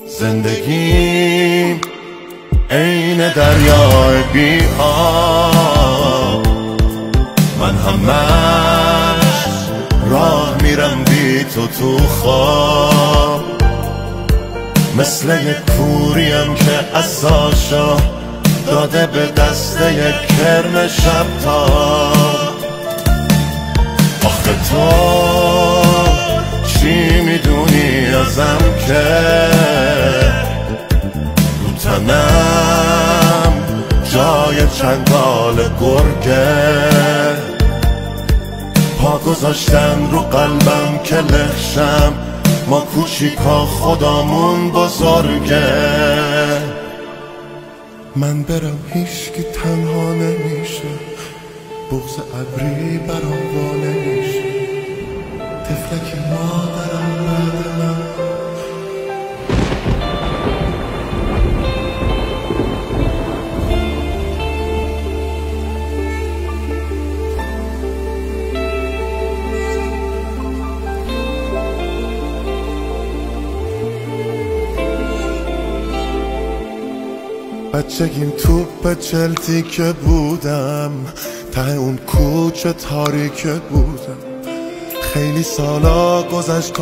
زندگیم عین دریای بی آب، من همش راه میرم بی تو خواب. مثل یک کوریم که عصاشو داده به دست یک کرم شب تاب. آخه تو چی میدونی ازم که رو تنم جای چنگال گرگه، پا گذاشتن رو قلبم که لخشم، ما کوچیکا خدامون بزرگه. من برم هیچکی تنها نمیشه، بغض ابری برام وا نمیشه، طفلک مادرم بعد من. بچگیم توپ چلتی که بودم، ته اون کوچه تاریک بودم. خیلی سالا گذشت